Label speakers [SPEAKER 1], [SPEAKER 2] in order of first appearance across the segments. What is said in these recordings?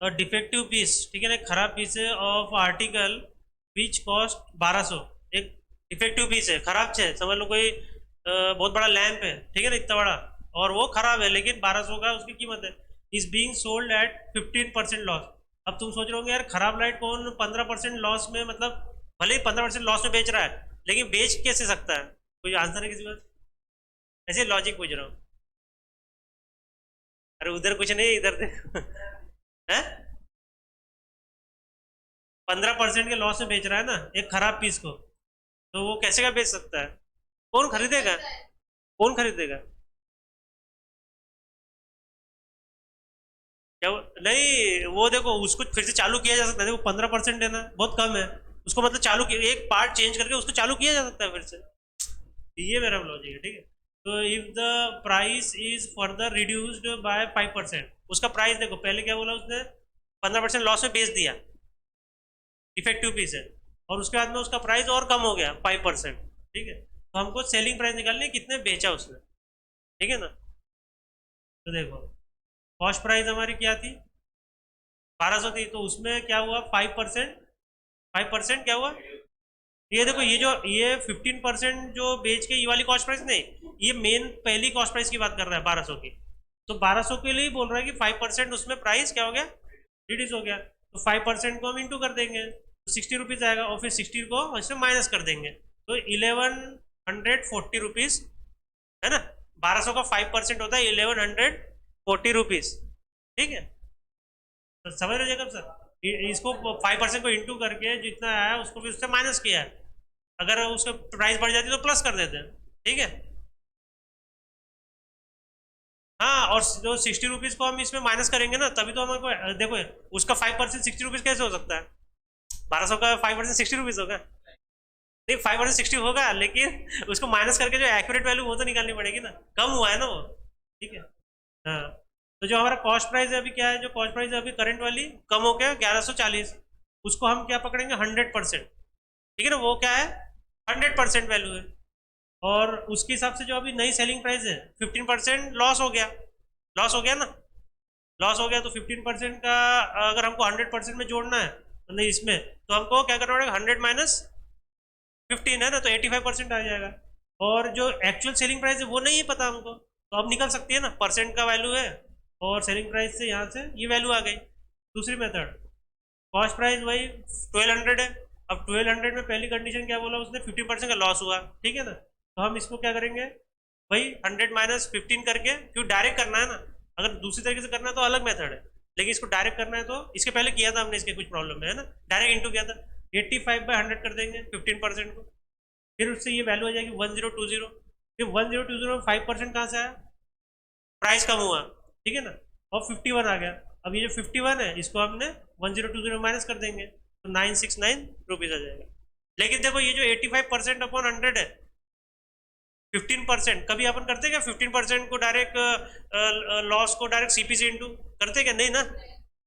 [SPEAKER 1] और defective piece, ठीक है ना, खराब पीस है ऑफ आर्टिकल विच कॉस्ट 1200। एक डिफेक्टिव पीस है, खराब है, समझ लो कोई बहुत बड़ा लैंप है, ठीक है ना, इतना बड़ा, और वो खराब है लेकिन 1200 का उसकी कीमत है। Is being sold at 15% loss. अब तुम सोच रहे होंगे यार खराब लाइट कौन 15% लॉस में, मतलब भले ही 15% लॉस में बेच रहा है, लेकिन बेच कैसे सकता है? कोई आंसर है किसी का? ऐसे लॉजिक पूछ रहा हूँ। अरे उधर कुछ नहीं, इधर देखो। है, 15% के लॉस में बेच रहा है ना एक खराब पीस को, तो वो कैसे का बेच सकता है? कौन खरीदेगा? कौन खरीदेगा? क्या नहीं, वो देखो उसको फिर से चालू किया जा सकता है, देखो 15% देना बहुत कम है, उसको मतलब चालू किया, एक पार्ट चेंज करके उसको चालू किया जा सकता है फिर से। ये मेरा लॉजिक है, ठीक है। तो if the price is further reduced by 5%, उसका प्राइस देखो पहले क्या बोला उसने, 15% लॉस में बेच दिया, इफेक्टिव पीस है, और उसके बाद में उसका प्राइस और कम हो गया 5%, ठीक है, तो हमको सेलिंग प्राइस निकालनी है कितने बेचा उसने, ठीक है ना। तो देखो कॉस्ट प्राइस हमारी क्या थी, 1200 थी, तो उसमें क्या हुआ 5%, 5% क्या हुआ, ये देखो ये जो ये 15% जो बेच के ये वाली कॉस्ट प्राइस नहीं, ये मेन पहली कॉस्ट प्राइस की बात कर रहा है 1200 की, तो 1200 के लिए ही बोल रहा है कि 5% उसमें प्राइस क्या हो गया, रिड्यूस हो गया, तो 5% को हम इंटू कर देंगे तो 60 रुपीज़ आएगा, और फिर 60 को इसमें माइनस कर देंगे, तो 1140 रुपीज़, है ना। 1200 का 5% होता है 1140 रुपीज़, ठीक है। तो समझ रहे हो जैकब सर, इसको 5% को इंटू करके जितना आया उसको भी उससे माइनस किया है, अगर उसका प्राइस बढ़ जाती तो प्लस कर देते हैं, ठीक है। हाँ, और जो 60 रुपीज़ को हम इसमें माइनस करेंगे ना तभी तो हमारे देखो उसका 5% 60 रुपीज़ कैसे हो सकता है, 1200 का 5% 60 रुपीज़ होगा, नहीं 5% 60 होगा, लेकिन उसको माइनस करके जो एक्यूरेट वैल्यू वो तो निकालनी पड़ेगी ना, कम हुआ है ना वो, ठीक है। हाँ, तो जो हमारा कॉस्ट प्राइस है अभी क्या है, जो कॉस्ट प्राइस है अभी करंट वाली कम हो गया 1140, उसको हम क्या पकड़ेंगे 100%, ठीक है ना, वो क्या है 100% वैल्यू है, और उसके हिसाब से जो अभी नई सेलिंग प्राइस है 15% लॉस हो गया, लॉस हो गया ना, लॉस हो गया, तो 15% का अगर हमको 100% में जोड़ना है तो नहीं इसमें, तो हमको क्या करना पड़ेगा 100 - 15 है ना, तो 85% आ जाएगा, और जो एक्चुअल सेलिंग प्राइस है वो नहीं है पता हमको, तो अब निकल सकती है ना, परसेंट का वैल्यू है और सेलिंग प्राइस से यहाँ से ये वैल्यू आ गई। दूसरी मेथड, कॉस्ट प्राइस वही 1200 है, अब 1200 में पहली कंडीशन क्या बोला उसने, 15% का लॉस हुआ, ठीक है ना, तो हम इसको क्या करेंगे, वही 100 - 15 करके, क्यों डायरेक्ट करना है ना, अगर दूसरी तरीके से करना है तो अलग मेथड है, लेकिन इसको डायरेक्ट करना है, तो इसके पहले किया था हमने, इसके कुछ प्रॉब्लम है ना, डायरेक्ट इंटू किया था, 85/100 कर देंगे 15% को, फिर उससे ये वैल्यू आ जाएगी 1020, फिर 1020 में 5% कहाँ से आया, प्राइस कम हुआ, ठीक है ना, और 51 आ गया, अब ये जो 51 है इसको हमने 1020 में माइनस कर देंगे, तो 969 रुपीज़ आ जाएगा। लेकिन देखो ये जो 85% अपॉन 100 है, 15% कभी अपन करते क्या, 15% को डायरेक्ट लॉस को डायरेक्ट सीपी से इंटू करते क्या, नहीं ना,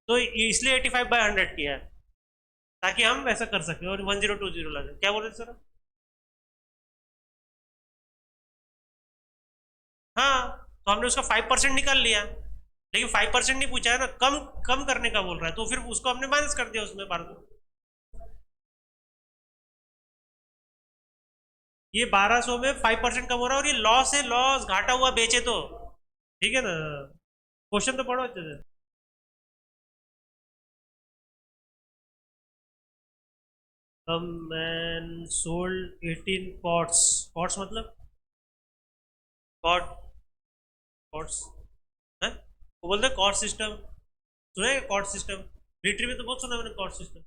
[SPEAKER 1] तो इसलिए 85/100 किया है, ताकि हम वैसा कर सके और 1020 ला जाए। क्या बोल रहे थे सर? हाँ, तो हमने उसका 5% निकाल लिया, लेकिन 5% नहीं पूछा है ना, कम कम करने का बोल रहा है, तो फिर उसको हमने माइनस कर दिया उसमें 1200, ये 1200 में 5% कम हो रहा है, और ये लॉस है, लॉस घाटा हुआ बेचे तो, ठीक है ना। क्वेश्चन तो पढ़ो अच्छे से। मैन सोल्ड 18 पॉट्स, पॉट्स मतलब कॉट, कॉट्स है, वो बोलते हैं कॉट सिस्टम, सुना है कॉट सिस्टम, मिलिट्री में तो बहुत सुना है मैंने कॉट सिस्टम।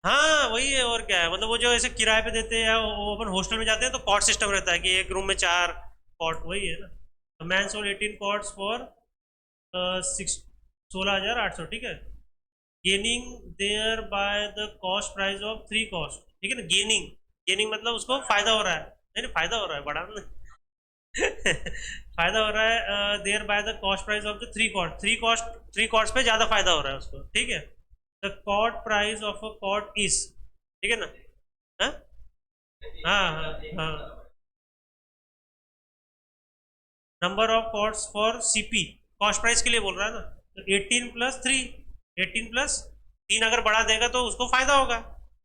[SPEAKER 1] हाँ वही है, और क्या है, मतलब वो जो ऐसे किराए पे देते हैं या वो अपन हॉस्टल में जाते हैं तो कॉट सिस्टम रहता है कि एक रूम में 4 कॉट, वही है ना। मैन सोल्ड 18 कॉट्स फॉर 16,800, ठीक है, gaining thereby the cost price of 3 cost, ठीक है ना, गेनिंग, गेनिंग मतलब उसको फायदा हो रहा है, नहीं नहीं फायदा हो रहा है बड़ा ना। फायदा हो रहा है thereby the cost price of the 3 cost, 3 cost पे ज्यादा फायदा हो रहा है उसको, ठीक है। The cot price of a cot is, ठीक है ना, हाँ हाँ हाँ हाँ, number of cots for CP, cost price के लिए बोल रहा है ना, तो 18 प्लस 3, 18 प्लस 3 अगर बढ़ा देगा तो उसको फायदा होगा,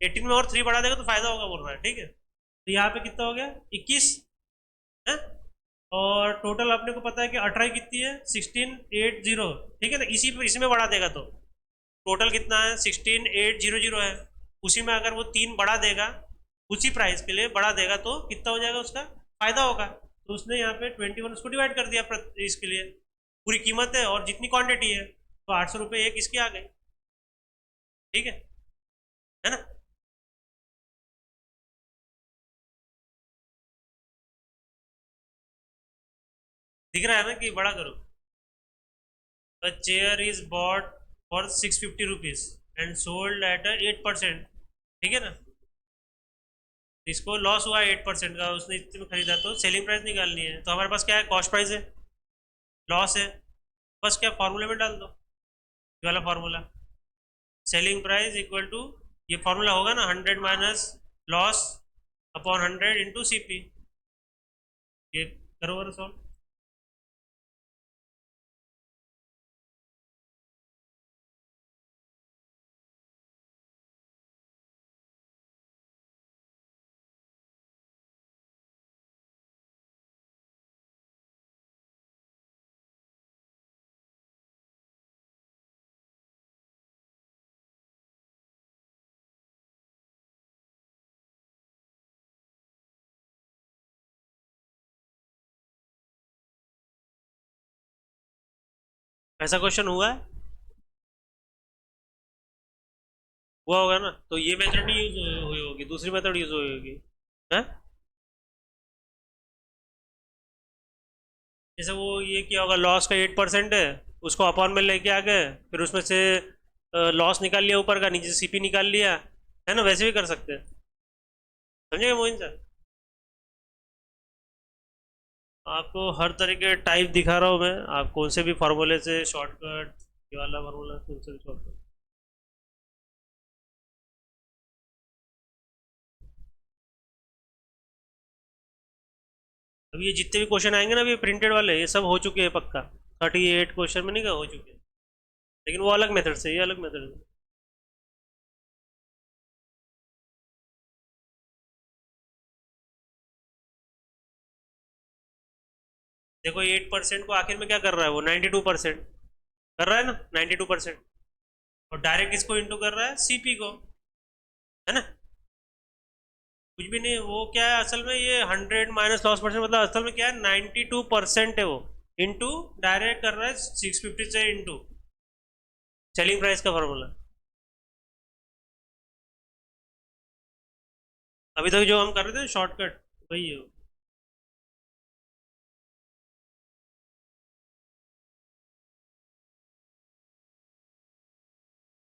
[SPEAKER 1] 18 में और 3 बढ़ा देगा तो फायदा होगा बोल रहा है, ठीक है। तो यहाँ पे कितना हो गया 21 है, और टोटल अपने को पता है कि 18 कितनी है 1680, ठीक है ना। इसी में बढ़ा देगा तो टोटल कितना है 16800 है, उसी में अगर वो 3 बढ़ा देगा उसी प्राइस के लिए बढ़ा देगा तो कितना हो जाएगा उसका फायदा होगा। तो उसने यहाँ पे 21 उसको डिवाइड कर दिया इसके लिए, पूरी कीमत है और जितनी क्वांटिटी है, तो 800 रुपये एक इसकी आ गई, ठीक है ना। दिख रहा है ना कि बड़ा करो। A chair is bought for 650 rupees and sold at a 8%, ठीक है ना। इसको लॉस हुआ 8% का, उसने इतने में खरीदा तो सेलिंग प्राइस निकालनी है। तो हमारे पास क्या है, कॉस्ट प्राइस है, लॉस है, बस क्या फॉर्मूले में डाल दो ये वाला formula, selling price equal to, ये फॉर्मूला होगा ना 100 minus loss upon 100 into CP। ये करो और सॉल्व। ऐसा क्वेश्चन हुआ है, हुआ होगा ना। तो ये मेथड नहीं यूज हुई होगी, दूसरी मेथड यूज हुई होगी है। जैसे वो ये किया होगा, लॉस का 8% है, उसको अपॉन में लेके आ गए, फिर उसमें से लॉस निकाल लिया ऊपर का, नीचे CP निकाल लिया, है ना। वैसे भी कर सकते हैं, समझेगा मोहिन सर। आपको हर तरह के टाइप दिखा रहा हूँ मैं, आप कौन से भी फार्मूले से शॉर्टकट, ये वाला फार्मूला कौन से भी शॉर्टकट। अब ये जितने भी क्वेश्चन आएंगे ना, अभी प्रिंटेड वाले, ये सब हो चुके हैं पक्का, 38 क्वेश्चन में नहीं का हो चुके हैं, लेकिन वो अलग मेथड से, ये अलग मेथड से। देखो 8% को आखिर में क्या कर रहा है वो, 92% कर रहा है ना, 92%, और डायरेक्ट इसको इंटू कर रहा है CP को, है ना। कुछ भी नहीं, वो क्या है असल में, ये 100 माइनस लॉस परसेंट, मतलब असल में क्या है 92% है वो, इंटू डायरेक्ट कर रहा है 650 से इंटू सेलिंग प्राइस का फॉर्मूला। अभी तक जो हम कर रहे थे शॉर्टकट वही है।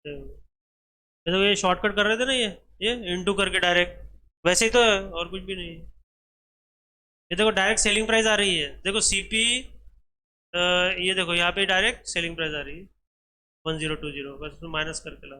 [SPEAKER 1] ये तो ये शॉर्टकट कर रहे थे ना, ये इंटू करके डायरेक्ट, वैसे ही तो है और कुछ भी नहीं है। ये देखो डायरेक्ट सेलिंग प्राइस आ रही है, देखो CP, ये देखो यहाँ पे डायरेक्ट सेलिंग प्राइस आ रही है 1020, बस उसमें माइनस करके ला।